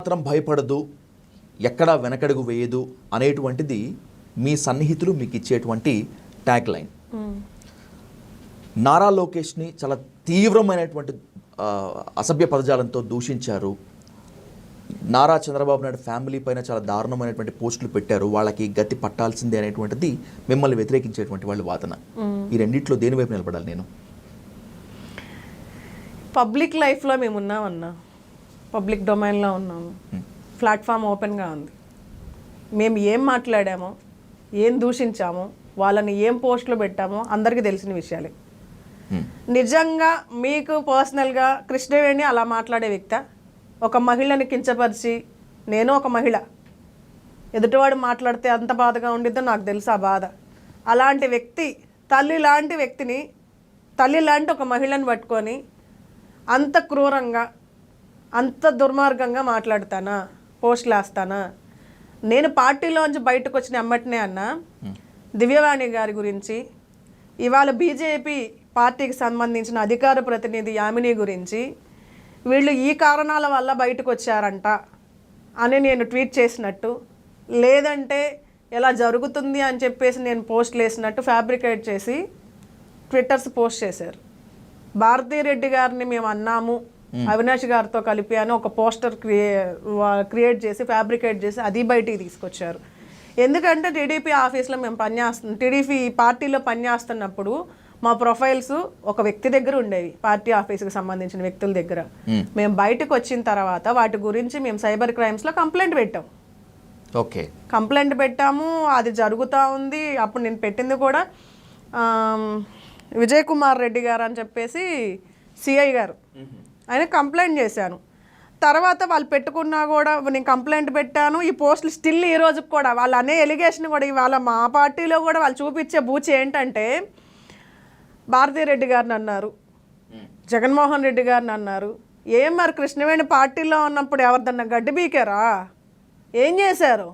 మాత్రం భయపడదు, ఎక్కడా వెనకడుగు వేయదు అనేటువంటిది మీ సన్నిహితులు మీకు ఇచ్చేటువంటి ట్యాగ్ లైన్. నారా లోకేష్ని చాలా తీవ్రమైనటువంటి అసభ్య పదజాలంతో దూషించారు. నారా చంద్రబాబు నాయుడు ఫ్యామిలీ పైన చాలా దారుణమైనటువంటి పోస్టులు పెట్టారు. వాళ్ళకి గతి పట్టాల్సిందే అనేటువంటిది మిమ్మల్ని వ్యతిరేకించేటువంటి వాళ్ళ వాదన. ఈ రెండిట్లో దేని వైపు నిలబడాలి నేను? పబ్లిక్ లైఫ్లో మేము ఉన్నామన్నా, పబ్లిక్ డొమైన్లో ఉన్నాము, ప్లాట్ఫామ్ ఓపెన్గా ఉంది. మేము ఏం మాట్లాడామో, ఏం దూషించామో, వాళ్ళని ఏం పోస్టులు పెట్టామో అందరికీ తెలిసిన విషయాలే. నిజంగా మీకు పర్సనల్గా కృష్ణవేణి అలా మాట్లాడే వ్యక్తి, ఒక మహిళని కించపరిచి, నేను ఒక మహిళ, ఎదుటివాడు మాట్లాడితే అంత బాధగా ఉండిద్దో నాకు తెలుసు ఆ బాధ. అలాంటి వ్యక్తి, తల్లి లాంటి వ్యక్తిని, తల్లి లాంటి ఒక మహిళని పట్టుకొని అంత క్రూరంగా, అంత దుర్మార్గంగా మాట్లాడతానా, పోస్టులు వేస్తానా? నేను పార్టీలోంచి బయటకు వచ్చిన అమ్మటినే అన్న దివ్యవాణి గారి గురించి, ఇవాళ బీజేపీ పార్టీకి సంబంధించిన అధికార ప్రతినిధి యామిని గురించి, వీళ్ళు ఈ కారణాల వల్ల బయటకు వచ్చారంట అని నేను ట్వీట్ చేసినట్టు, లేదంటే ఎలా జరుగుతుంది అని చెప్పేసి నేను పోస్టులు వేసినట్టు ఫ్యాబ్రికేట్ చేసి ట్విట్టర్స్ పోస్ట్ చేశారు. భారతీరెడ్డి గారిని మేము అన్నాము అవినాష్ గారితో కలిపి అని ఒక పోస్టర్ క్రియేట్ చేసి ఫ్యాబ్రికేట్ చేసి అది బయటికి తీసుకొచ్చారు. ఎందుకంటే టీడీపీ ఆఫీస్లో మేము టీడీపీ పార్టీలో పనిచేస్తున్నప్పుడు మా ప్రొఫైల్స్ ఒక వ్యక్తి దగ్గర ఉండేవి, పార్టీ ఆఫీస్కి సంబంధించిన వ్యక్తుల దగ్గర. మేము బయటకు వచ్చిన తర్వాత వాటి గురించి మేము సైబర్ క్రైమ్స్లో కంప్లైంట్ పెట్టాం. ఓకే, కంప్లైంట్ పెట్టాము, అది జరుగుతూ ఉంది. అప్పుడు నేను పెట్టింది కూడా విజయ్ కుమార్ రెడ్డి గారు అని చెప్పేసి సిఐ గారు, ఆయన కంప్లైంట్ చేశాను. తర్వాత వాళ్ళు పెట్టుకున్నా కూడా నేను కంప్లైంట్ పెట్టాను. ఈ పోస్టులు స్టిల్ ఈ రోజుకి కూడా వాళ్ళు అనే ఎలిగేషన్ కూడా ఇవాళ మా పార్టీలో కూడా వాళ్ళు చూపించే బూచి ఏంటంటే, భారతీరెడ్డి గారిని అన్నారు, జగన్మోహన్ రెడ్డి గారిని అన్నారు. ఏం మరి కృష్ణవేణి పార్టీలో ఉన్నప్పుడు ఎవరిదన్నా గడ్డి బీకారా? ఏం చేశారు?